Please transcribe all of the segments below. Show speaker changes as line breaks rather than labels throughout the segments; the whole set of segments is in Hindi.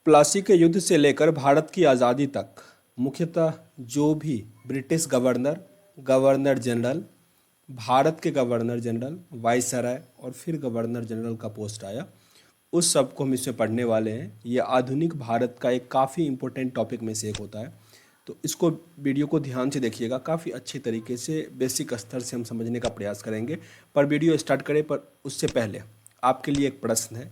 प्लासी के युद्ध से लेकर भारत की आज़ादी तक मुख्यतः जो भी British governor, governor general, Bharat के गवर्नर जनरल, वाइसराय और फिर गवर्नर जनरल का पोस्ट आया, उस सब को हम इसमें पढ़ने वाले हैं। ये आधुनिक भारत का एक काफ़ी इम्पोर्टेंट टॉपिक में से एक होता है। तो इसको वीडियो को ध्यान से देखिएगा, काफ़ी अच्छे तरीके से बेसिक स्तर से हम समझने का प्रयास करेंगे। पर वीडियो स्टार्ट करें पर उससे पहले आपके लिए एक प्रश्न है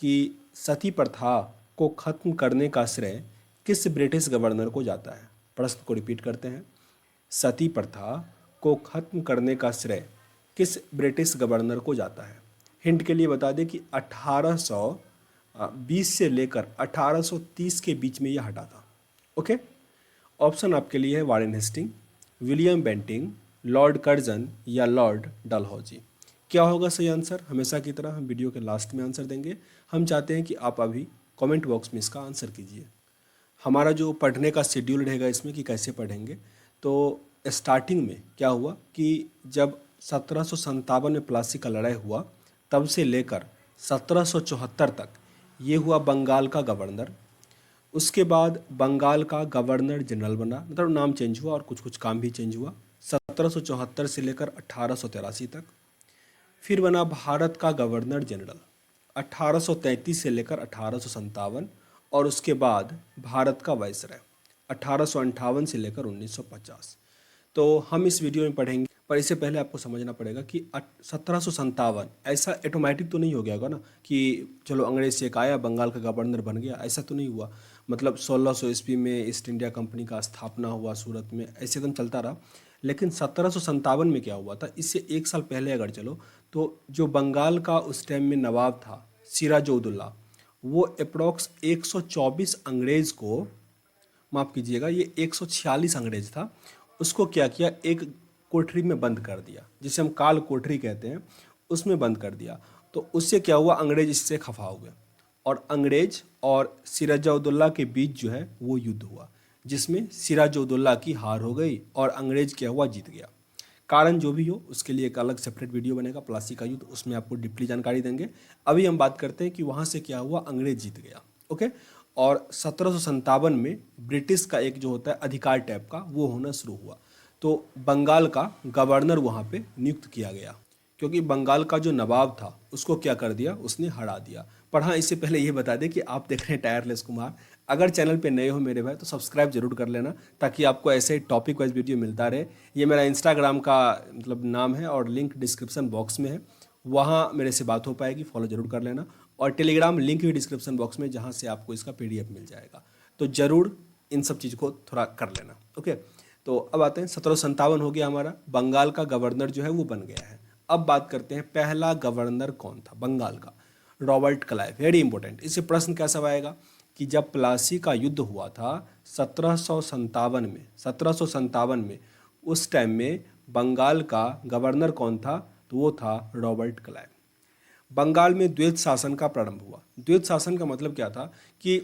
कि सती प्रथा को खत्म करने का श्रेय किस ब्रिटिश गवर्नर को जाता है। प्रश्न को रिपीट करते हैं, सती प्रथा को खत्म करने का श्रेय किस ब्रिटिश गवर्नर को जाता है। हिंट के लिए बता दें कि 1820 से लेकर 1830 के बीच में यह हटा था। ओके, ऑप्शन आपके लिए है Warren Hasting, William Bentinck, lord Curzon या लॉर्ड डलहौजी। क्या होगा सही आंसर? हमेशा की तरह हम वीडियो के लास्ट में आंसर देंगे। हम चाहते हैं कि आप अभी कमेंट बॉक्स में इसका आंसर कीजिए। हमारा जो पढ़ने का शेड्यूल रहेगा इसमें कि कैसे पढ़ेंगे, तो स्टार्टिंग में क्या हुआ कि जब 1757 में प्लासी का लड़ाई हुआ, तब से लेकर 1774 तक ये हुआ बंगाल का गवर्नर। उसके बाद बंगाल का गवर्नर जनरल बना, मतलब नाम चेंज हुआ और कुछ कुछ काम भी चेंज हुआ 1774 से लेकर 1883 तक। फिर बना भारत का गवर्नर जनरल 1833 से लेकर 1857, और उसके बाद भारत का वाइसराय 1858 से लेकर 1950। तो हम इस वीडियो में पढ़ेंगे, पर इससे पहले आपको समझना पड़ेगा कि 1757 ऐसा ऑटोमेटिक तो नहीं हो गया होगा ना कि चलो अंग्रेज से एक आया बंगाल का गवर्नर बन गया, ऐसा तो नहीं हुआ। मतलब 1600 ईस्वी में ईस्ट इंडिया कंपनी का स्थापना हुआ सूरत में, ऐसे एकदम चलता रहा। लेकिन 1757 में क्या हुआ था, इससे एक साल पहले अगर चलो तो जो बंगाल का उस टाइम में नवाब था सिराजउद्दौला, वो अप्रॉक्स 124 अंग्रेज़ को, माफ़ कीजिएगा ये 146 अंग्रेज था, उसको क्या किया, एक कोठरी में बंद कर दिया, जिसे हम काल कोठरी कहते हैं, उसमें बंद कर दिया। तो उससे क्या हुआ, अंग्रेज इससे खफा हो गए और अंग्रेज और सिराजउद्दौला के बीच जो है वो युद्ध हुआ, जिसमें सिराजउद्दौला की हार हो गई और अंग्रेज क्या हुआ, जीत गया। कारण जो भी हो उसके लिए एक अलग सेपरेट वीडियो बनेगा, प्लासी का युद्ध, उसमें आपको डीपली जानकारी देंगे। अभी हम बात करते हैं कि वहाँ से क्या हुआ, अंग्रेज जीत गया। ओके, और 1757 में ब्रिटिश का एक जो होता है अधिकार टाइप का वो होना शुरू हुआ। तो बंगाल का गवर्नर वहाँ पे नियुक्त किया गया, क्योंकि बंगाल का जो नवाब था उसको क्या कर दिया, उसने हरा दिया। पर हाँ, इससे पहले ये बता दें कि आप देख रहे हैं टायरलेस कुमार। अगर चैनल पे नए हो मेरे भाई तो सब्सक्राइब जरूर कर लेना, ताकि आपको ऐसे टॉपिक वाइज वीडियो मिलता रहे। ये मेरा इंस्टाग्राम का मतलब नाम है और लिंक डिस्क्रिप्शन बॉक्स में है, वहाँ मेरे से बात हो पाएगी, फॉलो जरूर कर लेना। और टेलीग्राम लिंक भी डिस्क्रिप्शन बॉक्स में, जहाँ से आपको इसका PDF मिल जाएगा। तो ज़रूर इन सब चीज़ को थोड़ा कर लेना। ओके, तो अब आते हैं 1757 हो गया, हमारा बंगाल का गवर्नर जो है वो बन गया है। अब बात करते हैं पहला गवर्नर कौन था बंगाल का, रॉबर्ट क्लाइव। वेरी इंपॉर्टेंट, इससे प्रश्न कैसा आएगा कि जब प्लासी का युद्ध हुआ था 1757 में, उस टाइम में बंगाल का गवर्नर कौन था, तो वो था रॉबर्ट क्लाइव। बंगाल में द्वैत शासन का प्रारंभ हुआ। द्वैत शासन का मतलब क्या था कि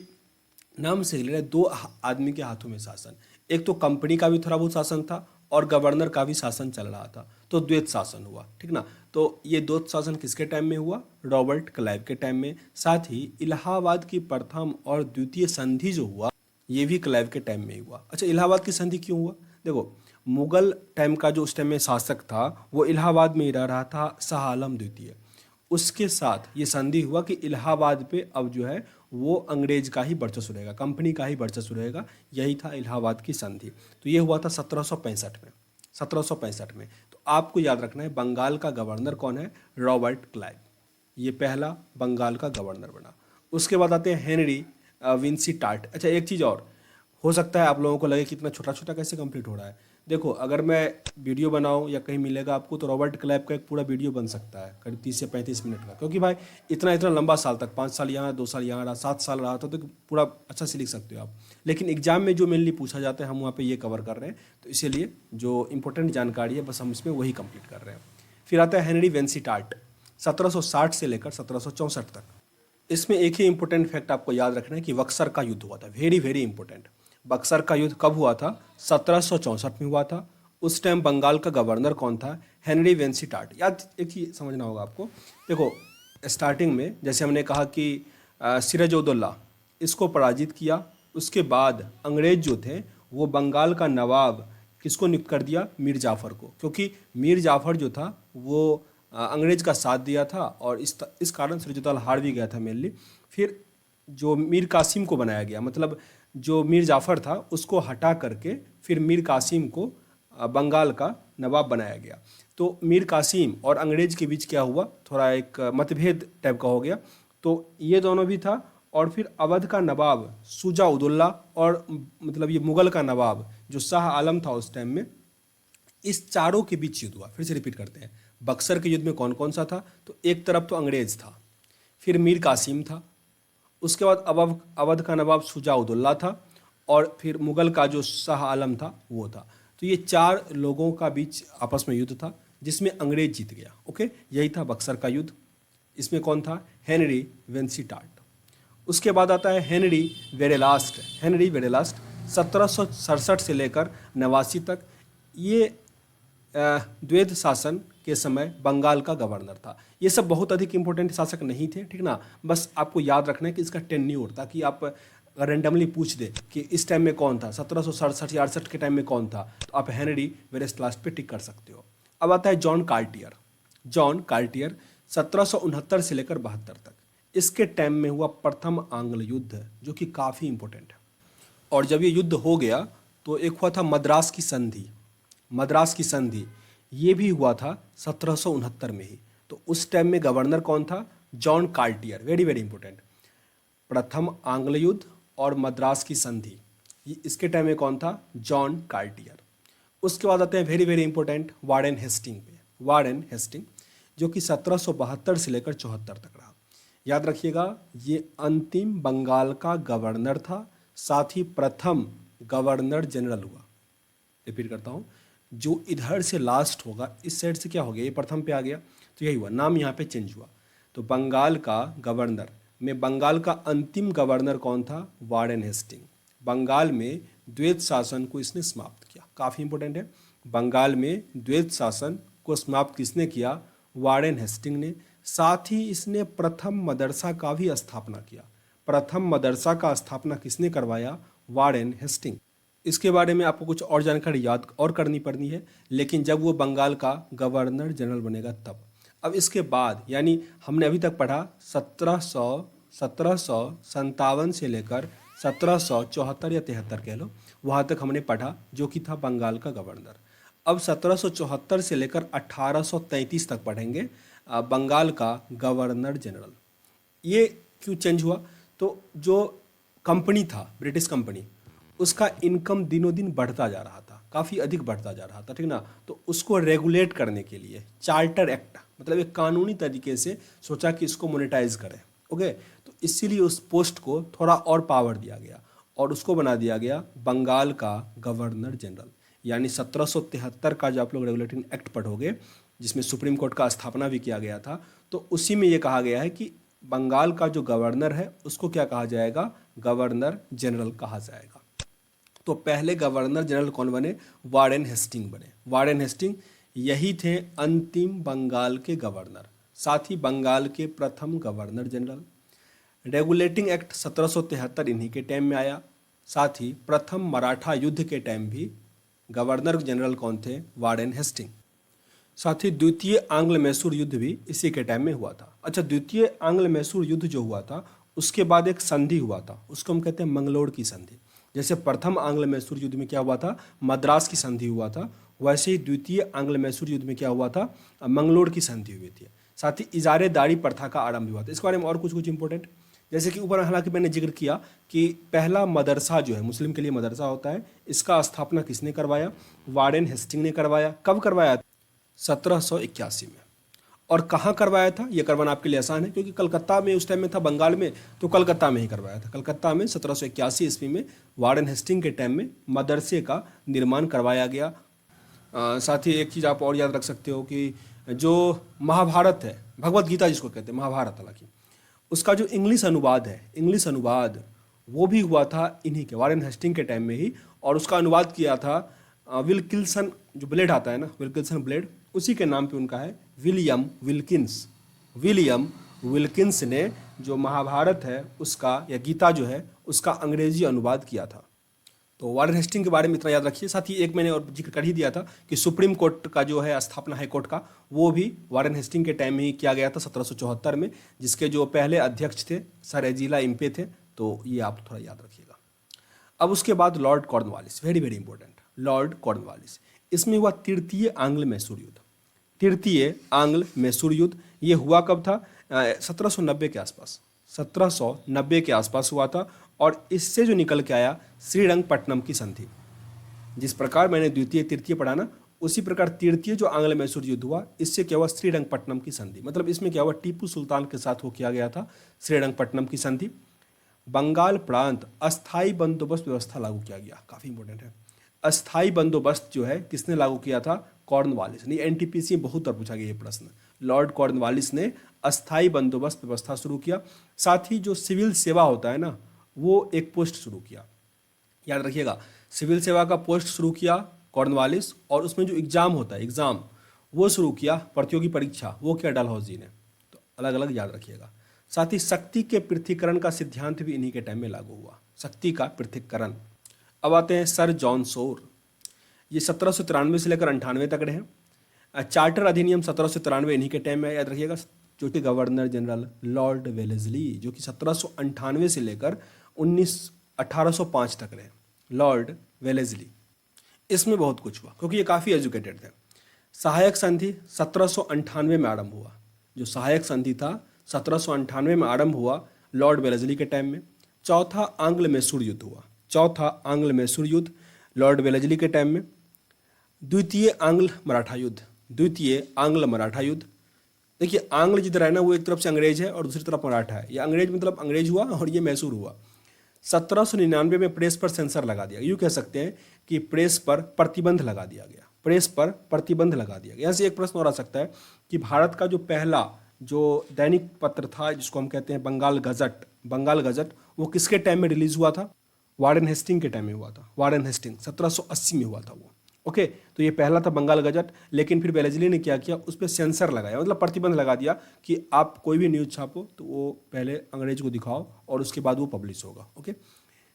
नाम से ले रहे दो आदमी के हाथों में शासन, एक तो कंपनी का भी थोड़ा बहुत शासन था और गवर्नर का भी शासन चल रहा था, तो द्वैत शासन हुआ, ठीक ना। तो ये द्वैत शासन किसके टाइम में हुआ, रॉबर्ट क्लाइव के टाइम में। साथ ही इलाहाबाद की प्रथम और द्वितीय संधि जो हुआ ये भी क्लाइव के टाइम में ही हुआ। अच्छा, इलाहाबाद की संधि क्यों हुआ? देखो, मुगल टाइम का जो उस टाइम में शासक था वो इलाहाबाद में ही रह रहा था, शाह आलम द्वितीय। उसके साथ ये संधि हुआ कि इलाहाबाद पे अब जो है वो अंग्रेज का ही वर्चस्व रहेगा, कंपनी का ही वर्चस्व रहेगा। यही था इलाहाबाद की संधि। तो ये हुआ था 1765 में। 1765 में तो आपको याद रखना है बंगाल का गवर्नर कौन है, रॉबर्ट क्लाइव। ये पहला बंगाल का गवर्नर बना। उसके बाद आते हैं हेनरी विंसी टार्ट। अच्छा, एक चीज़ और, हो सकता है आप लोगों को लगे कि इतना छोटा छोटा कैसे कंप्लीट हो रहा है। देखो, अगर मैं वीडियो बनाऊं या कहीं मिलेगा आपको तो रॉबर्ट क्लाइव का एक पूरा वीडियो बन सकता है करीब 30 से 35 मिनट का, क्योंकि भाई इतना इतना लंबा साल तक, 5 साल यहाँ, 2 साल यहाँ रहा, 7 साल रहा था, तो पूरा अच्छा से लिख सकते हो आप। लेकिन एग्जाम में जो मेनली पूछा जाता है हम वहाँ पे ये कवर कर रहे हैं, तो इसीलिए जो इंपॉर्टेंट जानकारी है बस हम इसमें वही कंप्लीट कर रहे हैं। फिर आता है हेनरी वेंसी टार्ट, 1760 से लेकर 1764 तक। इसमें एक ही इंपॉर्टेंट फैक्ट आपको याद रखना है कि बक्सर का युद्ध हुआ था। Very very important. बक्सर का युद्ध कब हुआ था? 1764 में हुआ था। उस टाइम बंगाल का गवर्नर कौन था? Henry Vansittart. याद एक ही समझना होगा आपको। देखो, स्टार्टिंग में जैसे हमने कहा कि सिराजउद्दौला इसको पराजित किया। उसके बाद अंग्रेज जो थे वो बंगाल का नवाब किसको नियुक्त कर दिया, मीर जाफ़र को, क्योंकि मीर जाफ़र जो था वो अंग्रेज का साथ दिया था और इस कारण सिराजुद्दौला हार भी गया था मेनली। फिर जो मीर कासिम को बनाया गया, मतलब जो मीर जाफ़र था उसको हटा करके फिर मीर कासिम को बंगाल का नवाब बनाया गया। तो मीर कासिम और अंग्रेज के बीच क्या हुआ, थोड़ा एक मतभेद टाइप का हो गया। तो ये दोनों भी था। और फिर अवध का नवाब शुजा उदौला और मतलब ये मुग़ल का नवाब जो शाह आलम था उस टाइम में, इस चारों के बीच युद्ध हुआ। फिर से रिपीट करते हैं, बक्सर के युद्ध में कौन कौन सा था, तो एक तरफ तो अंग्रेज था, फिर मीर कासिम था, उसके बाद अवध का नवाब शुजा उदौला था और फिर मुग़ल का जो शाह आलम था वो था। तो ये चार लोगों का बीच आपस में युद्ध था जिसमें अंग्रेज जीत गया। ओके, यही था बक्सर का युद्ध। इसमें कौन था, हेनरी वेंसीटार्ट। उसके बाद आता है हेनरी वेरेलास्ट। हेनरी वेरेलास्ट 1767 से लेकर 89 तक ये द्वैध शासन के समय बंगाल का गवर्नर था। ये सब बहुत अधिक इंपॉर्टेंट शासक नहीं थे, ठीक ना, बस आपको याद रखना है कि इसका टेन्योर, ताकि आप रैंडमली पूछ दे कि इस टाइम में कौन था, 1767 या 68 के टाइम में कौन था, तो आप हेनरी वेरेलास्ट पे टिक कर सकते हो। अब आता है जॉन कार्टियर। जॉन कार्टियर 1769 से लेकर 72 तक, इसके टाइम में हुआ प्रथम आंग्ल युद्ध, जो कि काफ़ी इंपॉर्टेंट है। और जब ये युद्ध हो गया तो एक हुआ था मद्रास की संधि। मद्रास की संधि ये भी हुआ था 1769 में ही। तो उस टाइम में गवर्नर कौन था, John Cartier. Very very important, प्रथम आंग्ल युद्ध और मद्रास की संधि, ये इसके टाइम में कौन था, जॉन कार्टियर। उसके बाद आते हैं very very important Warren Hasting पे। वारेन हेस्टिंग जो कि 1772 से लेकर 74 तक रहा। याद रखिएगा, ये अंतिम बंगाल का गवर्नर था, साथ ही प्रथम गवर्नर जनरल हुआ। रिपीट करता हूँ, जो इधर से लास्ट होगा इस साइड से क्या हो गया, ये प्रथम पे आ गया, तो यही हुआ, नाम यहाँ पे चेंज हुआ। तो बंगाल का गवर्नर में बंगाल का अंतिम गवर्नर कौन था, वारेन हेस्टिंग। बंगाल में द्वैध शासन को इसने समाप्त किया, काफ़ी इंपॉर्टेंट है। बंगाल में द्वैध शासन को समाप्त किसने किया, वारेन हेस्टिंग ने। साथ ही इसने प्रथम मदरसा का भी स्थापना किया। प्रथम मदरसा का स्थापना किसने करवाया, वारेन हेस्टिंग। इसके बारे में आपको कुछ और जानकारी याद और करनी पड़नी है, लेकिन जब वो बंगाल का गवर्नर जनरल बनेगा तब। अब इसके बाद यानी हमने अभी तक पढ़ा 1757 से लेकर 1774 या 73 कह लो, वहाँ तक हमने पढ़ा, जो कि था बंगाल का गवर्नर। अब 1774 से लेकर 1833 तक पढ़ेंगे बंगाल का गवर्नर जनरल। ये क्यों चेंज हुआ, तो जो कंपनी था, ब्रिटिश कंपनी, उसका इनकम दिनों दिन बढ़ता जा रहा था, काफ़ी अधिक बढ़ता जा रहा था, ठीक ना। तो उसको रेगुलेट करने के लिए चार्टर एक्ट, मतलब एक कानूनी तरीके से सोचा कि इसको मोनेटाइज करें। ओके, तो इसीलिए उस पोस्ट को थोड़ा और पावर दिया गया और उसको बना दिया गया बंगाल का गवर्नर जनरल। यानी 1773 का जो आप लोग रेगुलेटिंग एक्ट पढ़ोगे, जिसमें सुप्रीम कोर्ट का स्थापना भी किया गया था, तो उसी में ये कहा गया है कि बंगाल का जो गवर्नर है उसको क्या कहा जाएगा, गवर्नर जनरल कहा जाएगा। तो पहले गवर्नर जनरल कौन बने, वारेन हेस्टिंग बने। वारेन हेस्टिंग यही थे अंतिम बंगाल के गवर्नर, साथ ही बंगाल के प्रथम गवर्नर जनरल। रेगुलेटिंग एक्ट 1773 इन्हीं के टाइम में आया। साथ ही प्रथम मराठा युद्ध के टाइम भी गवर्नर जनरल कौन थे, वारेन हेस्टिंग। साथ ही द्वितीय आंग्ल मैसूर युद्ध भी इसी के टाइम में हुआ था। अच्छा, द्वितीय आंग्ल मैसूर युद्ध जो हुआ था उसके बाद एक संधि हुआ था, उसको हम कहते हैं मंगलोर की संधि। जैसे प्रथम आंग्ल मैसूर युद्ध में क्या हुआ था, मद्रास की संधि हुआ था, वैसे ही द्वितीय आंग्ल मैसूर युद्ध में क्या हुआ था, मंगलोर की संधि हुई थी। साथ ही इजारेदारी प्रथा का आरंभ हुआ था। इस बारे में और कुछ इंपॉर्टेंट, जैसे कि ऊपर हालांकि मैंने जिक्र किया कि पहला मदरसा जो है मुस्लिम के लिए मदरसा होता है, इसका स्थापना किसने करवाया, वारेन हेस्टिंग ने करवाया। कब करवाया, 1781 में। और कहाँ करवाया था, ये करवाना आपके लिए आसान है क्योंकि कलकत्ता में उस टाइम में था, बंगाल में, तो कलकत्ता में ही करवाया था। कलकत्ता में 1781 ईस्वी में वारेन हेस्टिंग के टाइम में मदरसे का निर्माण करवाया गया। साथ ही एक चीज़ आप और याद रख सकते हो कि जो महाभारत है, भगवत गीता जिसको कहते हैं महाभारत, हालांकि उसका जो इंग्लिश अनुवाद है, इंग्लिश अनुवाद वो भी हुआ था इन्हीं के, वारेन हेस्टिंग के टाइम में ही। और उसका अनुवाद किया था विल्किंसन, जो ब्लेड आता है ना, विल्किंसन ब्लेड, उसी के नाम पे उनका है, विलियम विल्किंस। विलियम विल्किंस ने जो महाभारत है उसका या गीता जो है उसका अंग्रेजी अनुवाद किया था। तो वारेन हेस्टिंग के बारे में इतना याद रखिए। साथ ही एक मैंने और जिक्र कर ही दिया था कि सुप्रीम कोर्ट का जो है स्थापना हाई कोर्ट का, वो भी वारेन हेस्टिंग के टाइम में ही किया गया था 1774 में, जिसके जो पहले अध्यक्ष थे सर एजिला इम्पे थे। तो ये आप थोड़ा याद रखिएगा। अब उसके बाद Lord Cornwallis, very very important, Lord Cornwallis. इसमें हुआ तृतीय आंग्ल मैसूर युद्ध। तृतीय आंग्ल मैसूर युद्ध ये हुआ कब था? 1790 के आसपास, 1790 के आसपास हुआ था। और इससे जो निकल के आया श्रीरंगपट्टनम की संधि। जिस प्रकार मैंने द्वितीय तृतीय पढ़ा ना, उसी प्रकार तृतीय जो आंग्ल मैसूर युद्ध हुआ, इससे क्या हुआ? श्रीरंगपट्टनम की संधि। मतलब इसमें क्या हुआ? टीपू सुल्तान के साथ वो किया गया था श्रीरंगपट्टनम की संधि। बंगाल प्रांत अस्थाई बंदोबस्त व्यवस्था लागू किया गया, काफ़ी इंपॉर्टेंट है। अस्थाई बंदोबस्त जो है किसने लागू किया था? कॉर्नवालिस ने। एनटीपीसी में बहुत बार पूछा गया ये प्रश्न। लॉर्ड कॉर्नवालिस ने अस्थाई बंदोबस्त व्यवस्था शुरू किया। साथ ही जो सिविल सेवा होता है ना, वो एक पोस्ट शुरू किया, याद रखिएगा। सिविल सेवा का पोस्ट शुरू किया कॉर्नवालिस, और उसमें जो एग्ज़ाम होता है, एग्ज़ाम वो शुरू किया, प्रतियोगी परीक्षा, वो किया डलहौजी ने। तो अलग अलग याद रखिएगा। साथ ही शक्ति के पृथक्करण का सिद्धांत भी इन्हीं के टाइम में लागू हुआ, शक्ति का पृथक्करण। अब आते हैं सर जॉन सोर। ये 1793 से लेकर 98 तक रहे। चार्टर अधिनियम 1793 इन्हीं के टाइम में, याद रखिएगा। जो कि गवर्नर जनरल लॉर्ड वेलेस्ली, जो कि 1798 से लेकर 1805 तक रहे, लॉर्ड वेलेस्ली। इसमें बहुत कुछ हुआ क्योंकि ये काफ़ी एजुकेटेड थे। सहायक संधि 1798 में आरंभ हुआ। जो सहायक संधि था 1798 में आरंभ हुआ लॉर्ड वेलेस्ली के टाइम में। चौथा आंग्ल मैसूर युद्ध हुआ, चौथा आंग्ल मैसूर युद्ध लॉर्ड वेलेस्ली के टाइम में। द्वितीय आंग्ल मराठा युद्ध, द्वितीय आंग्ल मराठा युद्ध। देखिए आंग्ल जिधर है ना, वो एक तरफ से अंग्रेज है और दूसरी तरफ मराठा है। ये अंग्रेज मतलब अंग्रेज हुआ और ये मैसूर हुआ। 1799 में प्रेस पर सेंसर लगा दिया, यूँ कह सकते हैं कि प्रेस पर प्रतिबंध लगा दिया गया, प्रेस पर प्रतिबंध लगा दिया गया। यहाँ से एक प्रश्न और आ सकता है कि भारत का जो पहला जो दैनिक पत्र था, जिसको हम कहते हैं बंगाल गजट, बंगाल गजट, वो किसके टाइम में रिलीज हुआ था? वारेन हेस्टिंग के टाइम में हुआ था। वारेन हेस्टिंग 1780 में हुआ था वो। ओके, तो ये पहला था बंगाल गजट। लेकिन फिर वेलेस्ली ने क्या किया? उस पर सेंसर लगाया, मतलब प्रतिबंध लगा दिया कि आप कोई भी न्यूज़ छापो तो वो पहले अंग्रेज को दिखाओ और उसके बाद वो पब्लिश होगा। ओके।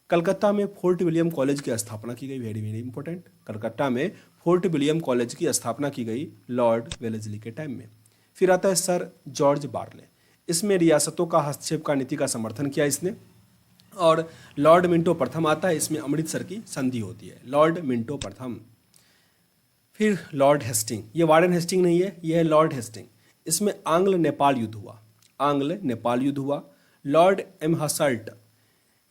कलकत्ता में फोर्ट विलियम कॉलेज की स्थापना की गई, वेरी वेरी इंपॉर्टेंट। कलकत्ता में फोर्ट विलियम कॉलेज की स्थापना की गई लॉर्ड वेलेस्ली के टाइम में। फिर आता है सर जॉर्ज बार्ले। इसमें रियासतों का हस्तक्षेप का नीति का समर्थन किया इसने। और लॉर्ड मिंटो प्रथम आता है, इसमें अमृतसर की संधि होती है, लॉर्ड मिंटो प्रथम। फिर लॉर्ड हेस्टिंग, ये वारेन हेस्टिंग नहीं है, ये है लॉर्ड हेस्टिंग। इसमें आंग्ल नेपाल युद्ध हुआ, आंग्ल नेपाल युद्ध हुआ। लॉर्ड एम हसल्ट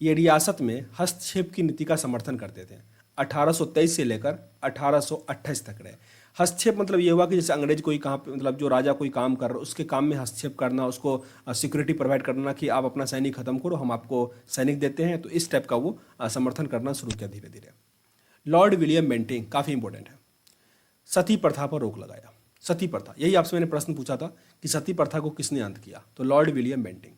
ये रियासत में हस्तक्षेप की नीति का समर्थन करते थे। 1823 से लेकर 1828 तक रहे। हस्तक्षेप मतलब ये हुआ कि जैसे अंग्रेज कोई कहाँ पे, मतलब जो राजा कोई काम कर रहा है उसके काम में हस्तक्षेप करना, उसको सिक्योरिटी प्रोवाइड करना कि आप अपना सैनिक खत्म करो, हम आपको सैनिक देते हैं। तो इस टाइप का वो समर्थन करना शुरू किया धीरे धीरे। लॉर्ड विलियम बेंटिंग काफ़ी इंपॉर्टेंट है। सती प्रथा पर रोक लगाया, सती प्रथा, यही आपसे मैंने प्रश्न पूछा था कि सती प्रथा को किसने अंत किया? तो लॉर्ड विलियम बेंटिंग।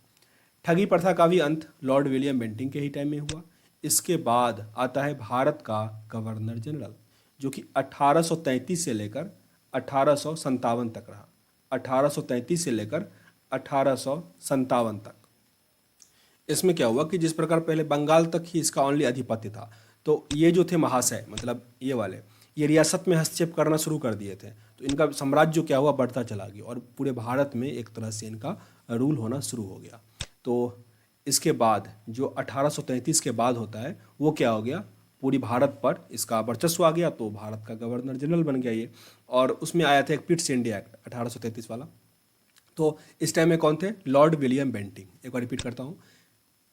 ठगी प्रथा का भी अंत लॉर्ड विलियम बेंटिंग के ही टाइम में हुआ। इसके बाद आता है भारत का गवर्नर जनरल, जो कि 1833 से लेकर 1857 तक रहा, 1833 से लेकर 1857 तक। इसमें क्या हुआ कि जिस प्रकार पहले बंगाल तक ही इसका ओनली आधिपत्य था, तो ये जो थे महाशय, मतलब ये वाले, ये रियासत में हस्तक्षेप करना शुरू कर दिए थे। तो इनका साम्राज्य क्या हुआ? बढ़ता चला गया और पूरे भारत में एक तरह से इनका रूल होना शुरू हो गया। तो इसके बाद जो 1833 के बाद होता है वो क्या हो गया? पूरी भारत पर इसका वर्चस्व आ गया, तो भारत का गवर्नर जनरल बन गया ये। और उसमें आया था एक पिट्स इंडिया एक्ट 1833 वाला। तो इस टाइम में कौन थे? Lord William Bentinck. एक बार रिपीट करता हूँ,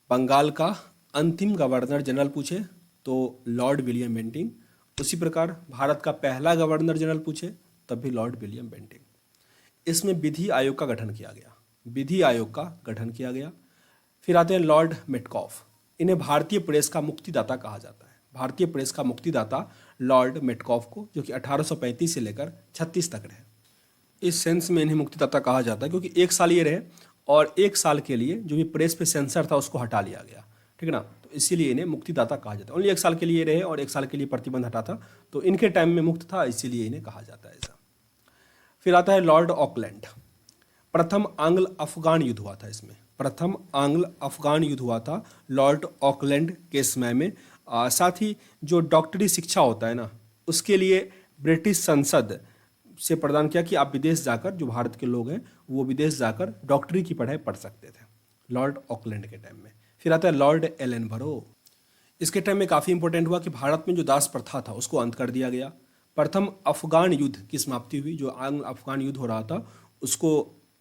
बंगाल का अंतिम गवर्नर जनरल पूछे तो लॉर्ड विलियम बेंटिंग। उसी प्रकार भारत का पहला गवर्नर जनरल पूछे तब भी लॉर्ड विलियम बेंटिंग। इसमें विधि आयोग का गठन किया गया, विधि आयोग का गठन किया गया। फिर आते हैं लॉर्ड मेटकॉफ। इन्हें भारतीय प्रेस का मुक्तिदाता कहा जाता है, भारतीय प्रेस का मुक्तिदाता लॉर्ड मेटकॉफ को, जो कि 1835 से लेकर 36 तक रहे। इस सेंस में इन्हें मुक्तिदाता कहा जाता है क्योंकि एक साल ये रहे और एक साल के लिए जो भी प्रेस पे सेंसर था उसको हटा लिया गया, ठीक है ना। तो इसीलिए इन्हें मुक्तिदाता कहा जाता है। ओनली एक साल के लिए रहे और एक साल के लिए प्रतिबंध हटा था, तो इनके टाइम में मुक्त था, इसीलिए इन्हें कहा जाता है ऐसा। फिर आता है लॉर्ड ऑकलैंड। प्रथम आंग्ल अफगान युद्ध हुआ था इसमें, प्रथम आंग्ल अफगान युद्ध हुआ था लॉर्ड ऑकलैंड के समय में। साथ ही जो डॉक्टरी शिक्षा होता है ना, उसके लिए ब्रिटिश संसद से प्रदान किया कि आप विदेश जाकर, जो भारत के लोग हैं वो विदेश जाकर डॉक्टरी की पढ़ाई पढ़ सकते थे, लॉर्ड ऑकलैंड के टाइम में। फिर आता है लॉर्ड एलनबरो। इसके टाइम में काफ़ी इंपॉर्टेंट हुआ कि भारत में जो दास प्रथा था उसको अंत कर दिया गया। प्रथम अफगान युद्ध की समाप्ति हुई, जो आंग्ल अफगान युद्ध हो रहा था उसको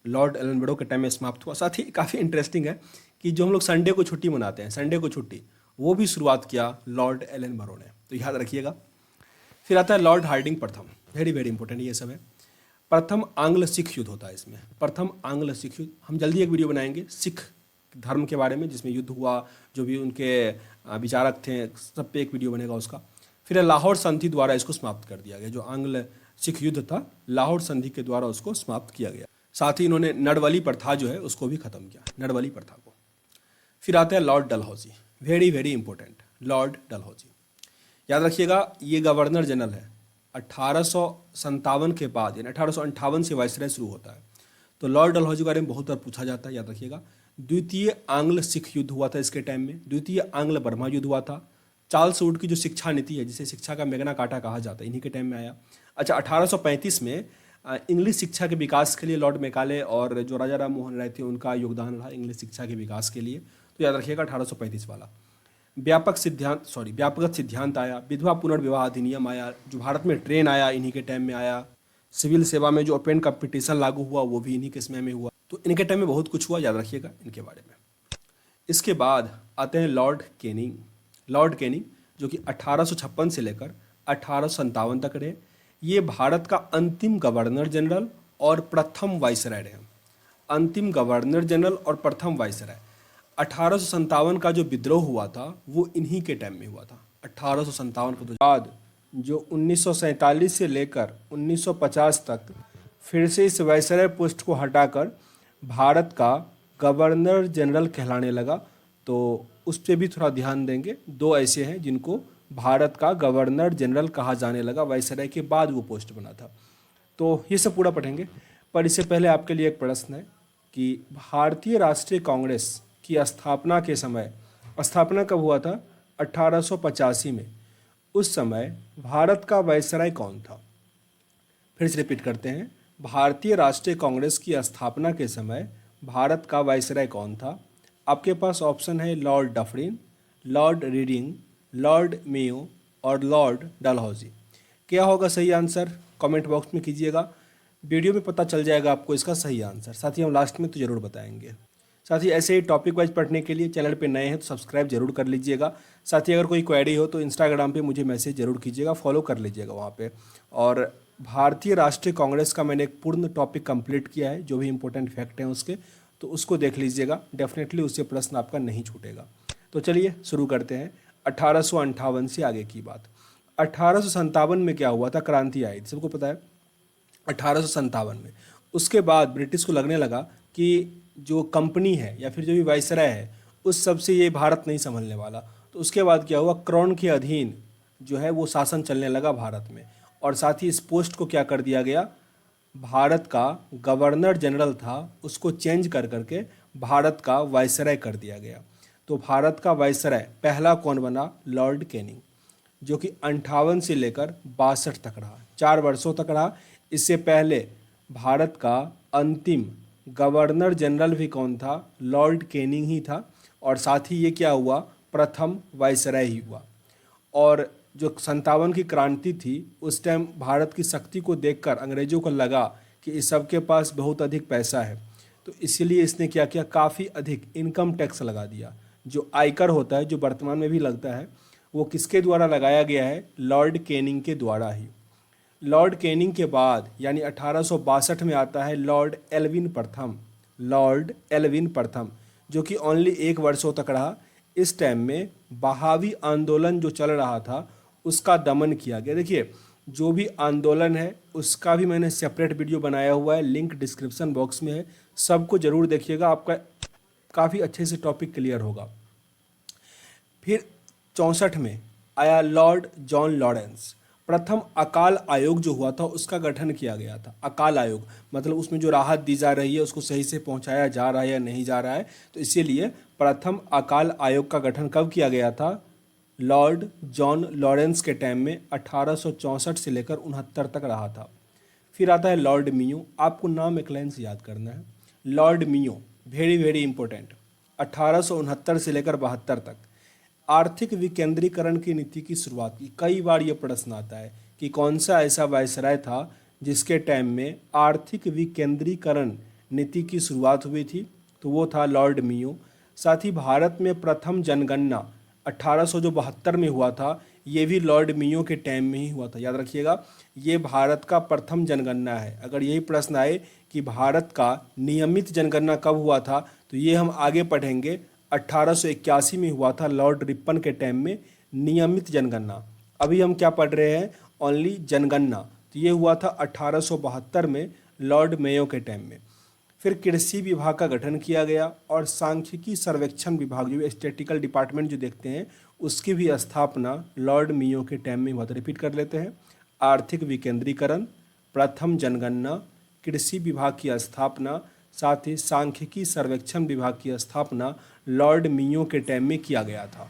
लॉर्ड एलनबरो के टाइम में समाप्त हुआ। साथ ही काफ़ी इंटरेस्टिंग है कि जो हम लोग संडे को छुट्टी मनाते हैं, संडे को छुट्टी, वो भी शुरुआत किया लॉर्ड एलनबरो ने, तो याद रखिएगा। फिर आता है लॉर्ड हार्डिंग प्रथम, वेरी वेरी इंपॉर्टेंट ये सब है। प्रथम आंग्ल सिख युद्ध होता है इसमें, प्रथम आंग्ल सिख युद्ध। हम जल्दी एक वीडियो बनाएंगे सिख धर्म के बारे में, जिसमें युद्ध हुआ, जो भी उनके विचारक थे, सब पे एक वीडियो बनेगा उसका। फिर लाहौर संधि द्वारा इसको समाप्त कर दिया गया, जो आंग्ल सिख युद्ध था लाहौर संधि के द्वारा उसको समाप्त किया गया। साथ ही इन्होंने नडवली प्रथा जो है उसको भी खत्म किया, नडवली प्रथा को। फिर आते हैं Lord Dalhousie, very very important, Lord Dalhousie. याद रखिएगा ये गवर्नर जनरल है। 1857 के बाद, यानी 1858 से वायसराय शुरू होता है। तो लॉर्ड डलहौजी के बारे में बहुत बार पूछा जाता है, याद रखिएगा। द्वितीय आंग्ल सिख युद्ध हुआ था इसके टाइम में, द्वितीय आंग्ल बर्मा युद्ध हुआ था। चार्ल्स वुड की जो शिक्षा नीति है, जिसे शिक्षा का मैग्ना कार्टा कहा जाता है, इन्हीं के टाइम में आया। अच्छा, 1835 में इंग्लिश शिक्षा के विकास के लिए लॉर्ड मैकाले और जो राजा राम मोहन राय थे उनका योगदान रहा इंग्लिश शिक्षा के विकास के लिए, तो याद रखिएगा 1835 वाला। व्यापक सिद्धांत आया, विधवा पुनर्विवाह अधिनियम आया, जो भारत में ट्रेन आया इन्हीं के टाइम में आया। सिविल सेवा में जो ओपन कंपटीशन लागू हुआ वो भी इन्हीं के समय में हुआ। तो इनके टाइम में बहुत कुछ हुआ, याद रखिएगा इनके बारे में। इसके बाद आते हैं लॉर्ड कैनिंग। लॉर्ड कैनिंग जो कि 1856 से लेकर 1857 तक रहे। ये भारत का अंतिम गवर्नर जनरल और प्रथम वाइसराय रहे, अंतिम गवर्नर जनरल और प्रथम वाइसराय। 1857 का जो विद्रोह हुआ था वो इन्हीं के टाइम में हुआ था, 1857 को। बाद जो 1947 से लेकर 1950 तक फिर से इस वाइसराय पोस्ट को हटाकर भारत का गवर्नर जनरल कहलाने लगा। तो उस पर भी थोड़ा ध्यान देंगे। दो ऐसे हैं जिनको भारत का गवर्नर जनरल कहा जाने लगा, वाइसराय के बाद वो पोस्ट बना था। तो ये सब पूरा पढ़ेंगे, पर इससे पहले आपके लिए एक प्रश्न है कि भारतीय राष्ट्रीय कांग्रेस की स्थापना के समय, स्थापना कब हुआ था? 1885 में। उस समय भारत का वाइसराय कौन था? फिर से रिपीट करते हैं, भारतीय राष्ट्रीय कांग्रेस की स्थापना के समय भारत का वाइसराय कौन था? आपके पास ऑप्शन है Lord Dufferin, Lord reading, Lord Mayo और लॉर्ड डलहौजी। क्या होगा सही आंसर? कमेंट बॉक्स में कीजिएगा, वीडियो में पता चल जाएगा आपको इसका सही आंसर। साथ ही हम लास्ट में तो ज़रूर बताएंगे। साथ ही ऐसे ही टॉपिक वाइज पढ़ने के लिए चैनल पे नए हैं तो सब्सक्राइब जरूर कर लीजिएगा। साथ ही अगर कोई क्वेरी हो तो इंस्टाग्राम पे मुझे मैसेज जरूर कीजिएगा, फॉलो कर लीजिएगा वहाँ पे। और भारतीय राष्ट्रीय कांग्रेस का मैंने एक पूर्ण टॉपिक कंप्लीट किया है, जो भी इंपॉर्टेंट फैक्ट हैं उसके, तो उसको देख लीजिएगा, डेफिनेटली उससे प्रश्न आपका नहीं छूटेगा। तो चलिए शुरू करते हैं 1858 से आगे की बात। 1857 में क्या हुआ था? क्रांति आई थी, सबको पता है, 1857 में। उसके बाद ब्रिटिश को लगने लगा कि जो कंपनी है या फिर जो भी वाइसराय है उस सब से ये भारत नहीं संभलने वाला। तो उसके बाद क्या हुआ, क्राउन के अधीन जो है वो शासन चलने लगा भारत में। और साथ ही इस पोस्ट को क्या कर दिया गया, भारत का गवर्नर जनरल था उसको चेंज कर करके भारत का वाइसराय कर दिया गया। तो भारत का वाइसराय पहला कौन बना? लॉर्ड कैनिंग, जो कि 58 से लेकर 62 तक रहा, 4 वर्षों तक रहा। इससे पहले भारत का अंतिम गवर्नर जनरल भी कौन था? लॉर्ड कैनिंग ही था। और साथ ही ये क्या हुआ, प्रथम वाइसराय ही हुआ। और जो 57 की क्रांति थी उस टाइम भारत की शक्ति को देखकर अंग्रेजों को लगा कि इस सब के पास बहुत अधिक पैसा है, तो इसीलिए इसने क्या किया, काफ़ी अधिक इनकम टैक्स लगा दिया। जो आयकर होता है, जो वर्तमान में भी लगता है, वो किसके द्वारा लगाया गया है? लॉर्ड कैनिंग के द्वारा ही। लॉर्ड कैनिंग के बाद यानी 1862 में आता है लॉर्ड एल्विन प्रथम, लॉर्ड एल्विन प्रथम, जो कि ओनली 1 वर्षों तक रहा। इस टाइम में बहावी आंदोलन जो चल रहा था उसका दमन किया गया। देखिए, जो भी आंदोलन है उसका भी मैंने सेपरेट वीडियो बनाया हुआ है, लिंक डिस्क्रिप्शन बॉक्स में है, सबको ज़रूर देखिएगा, आपका काफ़ी अच्छे से टॉपिक क्लियर होगा। फिर 64 में आया लॉर्ड जॉन लॉरेंस, प्रथम अकाल आयोग जो हुआ था उसका गठन किया गया था। अकाल आयोग मतलब उसमें जो राहत दी जा रही है उसको सही से पहुंचाया जा रहा है या नहीं जा रहा है, तो इसीलिए प्रथम अकाल आयोग का गठन कब किया गया था? लॉर्ड जॉन लॉरेंस के टाइम में 1864 से लेकर 69 तक रहा था। फिर आता है लॉर्ड मियो। आपको नाम एक लाइन से याद करना है, लॉर्ड मियो, वेरी वेरी इंपॉर्टेंट। 1869 से लेकर 72 तक आर्थिक विकेंद्रीकरण की नीति की शुरुआत की। कई बार ये प्रश्न आता है कि कौन सा ऐसा वायसराय था जिसके टाइम में आर्थिक विकेंद्रीकरण नीति की शुरुआत हुई थी, तो वो था लॉर्ड मियो। साथ ही भारत में प्रथम जनगणना 1872 में हुआ था, ये भी लॉर्ड मियो के टाइम में ही हुआ था। याद रखिएगा, ये भारत का प्रथम जनगणना है। अगर यही प्रश्न आए कि भारत का नियमित जनगणना कब हुआ था, तो ये हम आगे पढ़ेंगे। 1881 में हुआ था लॉर्ड रिपन के टाइम में नियमित जनगणना। अभी हम क्या पढ़ रहे हैं? ओनली जनगणना। तो ये हुआ था 1872 में लॉर्ड मेयो के टाइम में। फिर कृषि विभाग का गठन किया गया और सांख्यिकी सर्वेक्षण विभाग जो स्टैटिस्टिकल डिपार्टमेंट जो देखते हैं उसकी भी स्थापना लॉर्ड मियो के टाइम में हुआ था। रिपीट कर लेते हैं, आर्थिक विकेंद्रीकरण, प्रथम जनगणना, कृषि विभाग की स्थापना, साथ ही सांख्यिकी सर्वेक्षण विभाग की स्थापना लॉर्ड मियो के टाइम में किया गया था।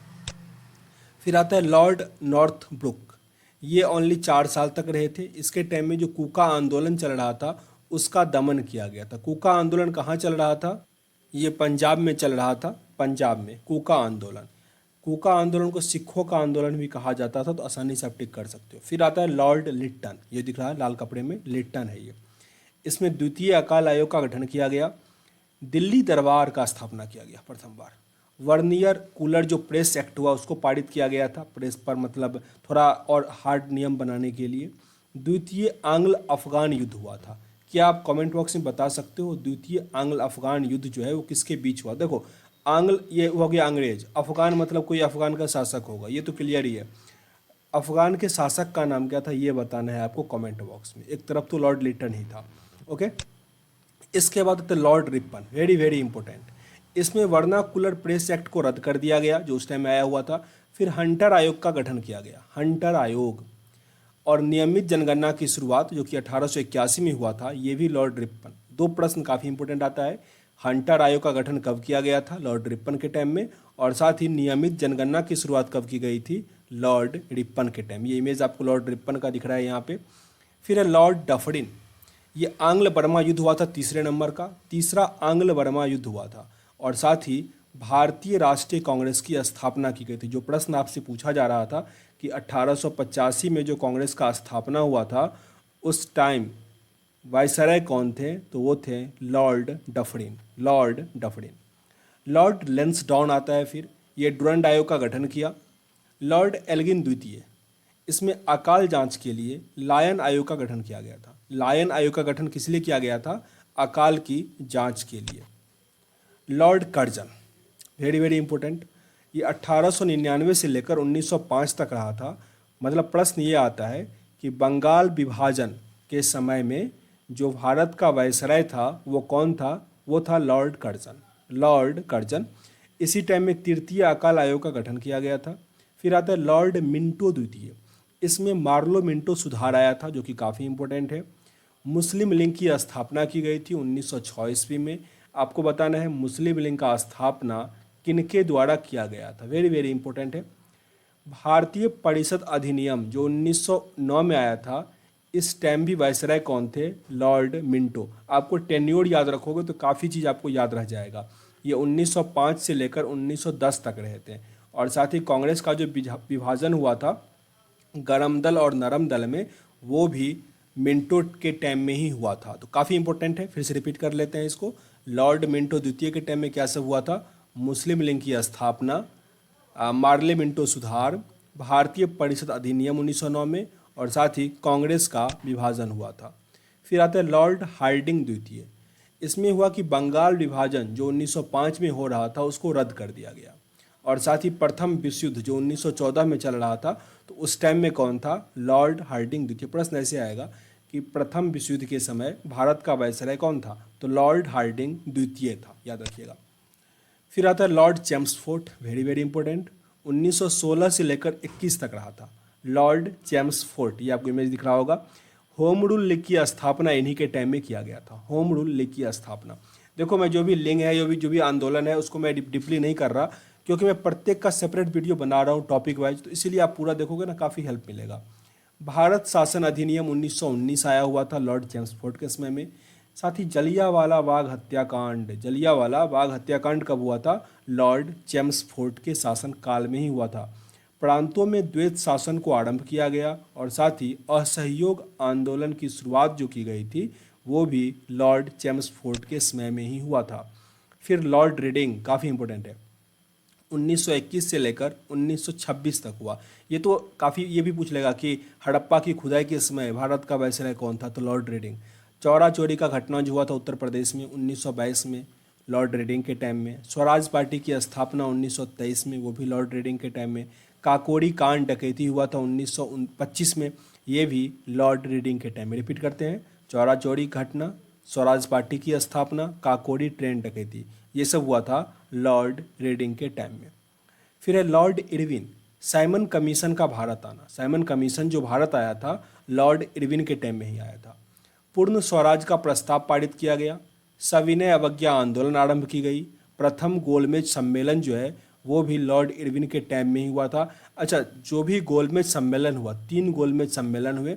फिर आता है लॉर्ड नॉर्थ ब्रुक। ये ओनली 4 साल तक रहे थे। इसके टाइम में जो कूका आंदोलन चल रहा था उसका दमन किया गया था। कूका आंदोलन कहाँ चल रहा था? ये पंजाब में चल रहा था। पंजाब में कूका आंदोलन। कूका आंदोलन को सिखों का आंदोलन भी कहा जाता था, तो आसानी से आप टिक कर सकते हो। फिर आता है लॉर्ड लिट्टन। ये दिख रहा है लाल कपड़े में, लिट्टन है ये। इसमें द्वितीय अकाल आयोग का गठन किया गया। दिल्ली दरबार का स्थापना किया गया प्रथम बार। वर्नियर कूलर जो प्रेस एक्ट हुआ उसको पारित किया गया था, प्रेस पर मतलब थोड़ा और हार्ड नियम बनाने के लिए। द्वितीय आंग्ल अफगान युद्ध हुआ था। क्या आप कमेंट बॉक्स में बता सकते हो द्वितीय आंग्ल अफगान युद्ध जो है वो किसके बीच हुआ? देखो, आंग्ल ये हो गया अंग्रेज, अफगान मतलब कोई अफगान का शासक होगा, ये तो क्लियर ही है। अफगान के शासक का नाम क्या था ये बताना है आपको कमेंट बॉक्स में। एक तरफ तो लॉर्ड लिटन ही था। ओके, इसके बाद तो Lord Ripon, very very important. इसमें वर्नाकुलर प्रेस एक्ट को रद्द कर दिया गया जो उस टाइम में आया हुआ था। फिर हंटर आयोग का गठन किया गया, हंटर आयोग। और नियमित जनगणना की शुरुआत जो कि 1881 में हुआ था, ये भी लॉर्ड रिपन। 2 प्रश्न काफ़ी इंपॉर्टेंट आता है, हंटर आयोग का गठन कब किया गया था? लॉर्ड रिपन के टाइम में। और साथ ही नियमित जनगणना की शुरुआत कब की गई थी? लॉर्ड रिपन के टाइम। ये इमेज आपको लॉर्ड रिपन का दिख रहा है यहाँ पे। फिर है लॉर्ड डफरिन। ये आंग्ल बर्मा युद्ध हुआ था तीसरे नंबर का, तीसरा आंग्ल बर्मा युद्ध हुआ था। और साथ ही भारतीय राष्ट्रीय कांग्रेस की स्थापना की गई थी। जो प्रश्न आपसे पूछा जा रहा था कि 1885 में जो कांग्रेस का स्थापना हुआ था उस टाइम वायसराय कौन थे? तो वो थे Lord Dufferin, Lord Dufferin. Lord Lansdowne आता है। फिर ये डुरंड आयोग का गठन किया। लॉर्ड एल्गिन द्वितीय, इसमें अकाल जांच के लिए लायन आयोग का गठन किया गया था। लायन आयोग का गठन किस लिए किया गया था? अकाल की जांच के लिए। Lord Curzon, very very important. ये 1899 से लेकर 1905 तक रहा था। मतलब प्रश्न ये आता है कि बंगाल विभाजन के समय में जो भारत का वायसराय था वो कौन था? वो था लॉर्ड कर्जन, लॉर्ड कर्जन। इसी टाइम में तृतीय अकाल आयोग का गठन किया गया था। फिर आता है लॉर्ड मिंटो द्वितीय। इसमें मार्लो मिंटो सुधार आया था जो कि काफ़ी इंपॉर्टेंट है। मुस्लिम लीग की स्थापना की गई थी 1906 ईस्वी में। आपको बताना है मुस्लिम लीग का स्थापना किनके द्वारा किया गया था, वेरी वेरी इंपॉर्टेंट है। भारतीय परिषद अधिनियम जो 1909 में आया था, इस टाइम भी वायसराय कौन थे? Lord Minto. आपको टेन्योर याद रखोगे तो काफ़ी चीज़ आपको याद रह जाएगा। ये 1905 से लेकर 1910 तक रहे थे। और साथ ही कांग्रेस का जो विभाजन हुआ था गरम दल और नरम दल में, वो भी मिंटो के टाइम में ही हुआ था। तो काफ़ी इंपॉर्टेंट है, फिर से रिपीट कर लेते हैं इसको। लॉर्ड मिंटो द्वितीय के टाइम में क्या सब हुआ था? मुस्लिम लीग की स्थापना, मार्ले मिंटो सुधार, भारतीय परिषद अधिनियम 1909 में, और साथ ही कांग्रेस का विभाजन हुआ था। फिर आता है लॉर्ड हार्डिंग द्वितीय। इसमें हुआ कि बंगाल विभाजन जो 1905 में हो रहा था उसको रद्द कर दिया गया। और साथ ही प्रथम विश्व युद्ध जो 1914 में चल रहा था, तो उस टाइम में कौन था? लॉर्ड हार्डिंग द्वितीय। प्रश्न ऐसे आएगा कि प्रथम विश्व युद्ध के समय भारत का वायसराय कौन था? तो लॉर्ड हार्डिंग द्वितीय था, याद रखिएगा। फिर आता है Lord Chelmsford, very very important. 1916 से लेकर 21 तक रहा था। लॉर्ड चेम्सफोर्ड, ये आपको इमेज दिख रहा होगा। होम रूल लीग की स्थापना इन्हीं के टाइम में किया गया था। होम रूल लीग की स्थापना, देखो मैं जो भी लिंग है, जो भी आंदोलन है, उसको मैं डीपली नहीं कर रहा, क्योंकि मैं प्रत्येक का सेपरेट वीडियो बना रहा हूँ टॉपिक वाइज, तो इसीलिए आप पूरा देखोगे ना, काफ़ी हेल्प मिलेगा। भारत शासन अधिनियम 1919 आया हुआ था लॉर्ड चेम्सफोर्ड के समय में। साथ ही जलियांवाला बाग हत्याकांड, जलियांवाला बाग हत्याकांड कब हुआ था? लॉर्ड चेम्सफोर्ड के शासन काल में ही हुआ था। प्रांतों में द्वैत शासन को आरंभ किया गया, और साथ ही असहयोग आंदोलन की शुरुआत जो की गई थी वो भी लॉर्ड चेम्सफोर्ड के समय में ही हुआ था। फिर लॉर्ड रीडिंग, काफ़ी इंपॉर्टेंट है, 1921 से लेकर 1926 तक हुआ। ये तो काफ़ी, ये भी पूछ लेगा कि हड़प्पा की खुदाई के समय भारत का वायसराय कौन था, तो लॉर्ड रीडिंग। चौरा चोरी का घटना जो हुआ था उत्तर प्रदेश में 1922 में, लॉर्ड रीडिंग के टाइम में। स्वराज पार्टी की स्थापना 1923 में, वो भी लॉर्ड रीडिंग के टाइम में। काकोरी कांड डकैती हुआ था 1925 में, ये भी लॉर्ड रीडिंग के टाइम में। रिपीट करते हैं, चौरा चोरी घटना, स्वराज पार्टी की स्थापना, काकोरी ट्रेन डकैती, ये सब हुआ था लॉर्ड रीडिंग के टाइम में। फिर है लॉर्ड इरविन, साइमन कमीशन का भारत आना। साइमन कमीशन जो भारत आया था लॉर्ड इरविन के टाइम में ही आया था। पूर्ण स्वराज का प्रस्ताव पारित किया गया। सविनय अवज्ञा आंदोलन आरंभ की गई। प्रथम गोलमेज सम्मेलन जो है वो भी लॉर्ड इरविन के टाइम में ही हुआ था। अच्छा, जो भी गोलमेज सम्मेलन हुआ, 3 गोलमेज सम्मेलन हुए,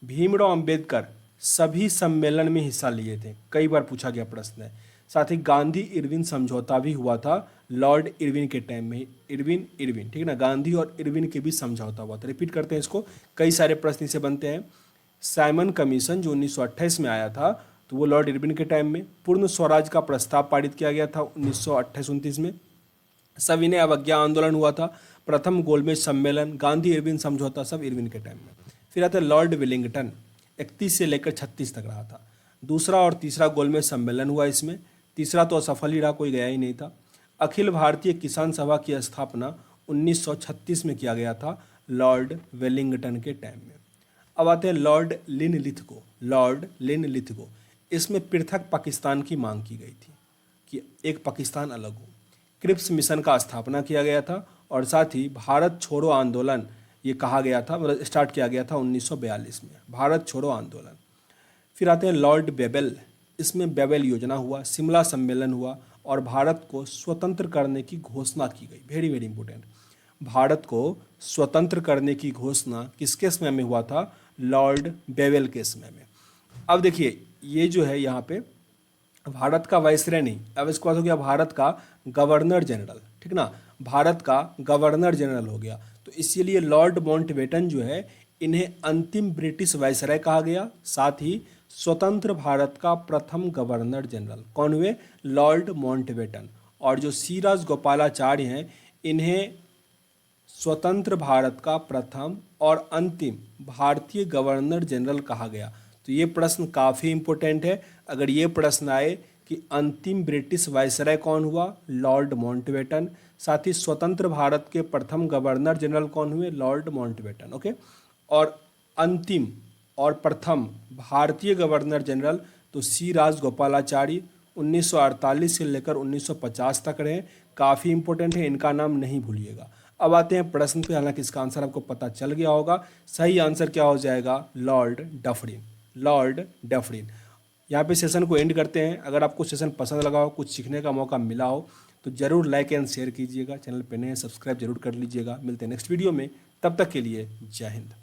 भीमराव अंबेडकर सभी सम्मेलन में हिस्सा लिए थे, कई बार पूछा गया प्रश्न है। साथ ही गांधी इरविन समझौता भी हुआ था लॉर्ड इरविन के टाइम में। इरविन इरविन, ठीक है ना, गांधी और इरविन के बीच समझौता हुआ था। रिपीट करते हैं इसको, कई सारे प्रश्न से बनते हैं। साइमन कमीशन जो 1928 में आया था, तो वो लॉर्ड इरविन के टाइम में। पूर्ण स्वराज का प्रस्ताव पारित किया गया था 1928-29 में। सविनय अवज्ञा आंदोलन हुआ था। प्रथम गोलमेज सम्मेलन, गांधी इरविन समझौता, सब इरविन के टाइम में। फिर आता है लॉर्ड विलिंगटन, 31 से लेकर 36 तक रहा था। दूसरा और तीसरा गोलमेज सम्मेलन हुआ इसमें। तीसरा तो असफल ही रहा, कोई गया ही नहीं था। अखिल भारतीय किसान सभा की स्थापना 1936 में किया गया था लॉर्ड वेलिंगटन के टाइम में। अब आते हैं लॉर्ड लिनलिथगो। लॉर्ड लिनलिथगो, इसमें पृथक पाकिस्तान की मांग की गई थी कि एक पाकिस्तान अलग हो। क्रिप्स मिशन का स्थापना किया गया था, और साथ ही भारत छोड़ो आंदोलन ये कहा गया था, मतलब स्टार्ट किया गया था 1942 में, भारत छोड़ो आंदोलन। फिर आते हैं लॉर्ड बेबल, इसमें बेबल योजना हुआ, शिमला सम्मेलन हुआ, और भारत को स्वतंत्र करने की घोषणा की गई। वेरी वेरी इंपॉर्टेंट, भारत को स्वतंत्र करने की घोषणा किसके समय में हुआ था? लॉर्ड बेवेल के समय में। अब देखिए, ये जो है यहाँ पे भारत का वाइसरॉय नहीं, अब इसके बाद हो गया भारत का गवर्नर जनरल, ठीक ना, भारत का गवर्नर जनरल हो गया। तो इसीलिए लॉर्ड माउंटबेटन जो है, इन्हें अंतिम ब्रिटिश वाइसरॉय कहा गया, साथ ही स्वतंत्र भारत का प्रथम गवर्नर जनरल कौन हुए? Lord Mountbatten. और जो सी राजगोपालाचार्य हैं, इन्हें स्वतंत्र भारत का प्रथम और अंतिम भारतीय गवर्नर जनरल कहा गया। तो ये प्रश्न काफ़ी इंपॉर्टेंट है। अगर ये प्रश्न आए कि अंतिम ब्रिटिश वाइसरॉय कौन हुआ? Lord Mountbatten. साथ ही स्वतंत्र भारत के प्रथम गवर्नर जनरल कौन हुए? Lord Mountbatten. ओके, और अंतिम और प्रथम भारतीय गवर्नर जनरल तो सी राजगोपालाचारी 1948 से लेकर 1950 तक रहे। काफ़ी इंपॉर्टेंट है, इनका नाम नहीं भूलिएगा। अब आते हैं प्रश्न पे, हालांकि इसका आंसर आपको पता चल गया होगा। सही आंसर क्या हो जाएगा? Lord Dufferin. Lord Dufferin. यहाँ पे सेशन को एंड करते हैं। अगर आपको सेशन पसंद लगा हो, कुछ सीखने का मौका मिला हो, तो ज़रूर लाइक एंड शेयर कीजिएगा। चैनल पे नए हैं, सब्सक्राइब जरूर कर लीजिएगा। मिलते हैं नेक्स्ट वीडियो में, तब तक के लिए जय हिंद।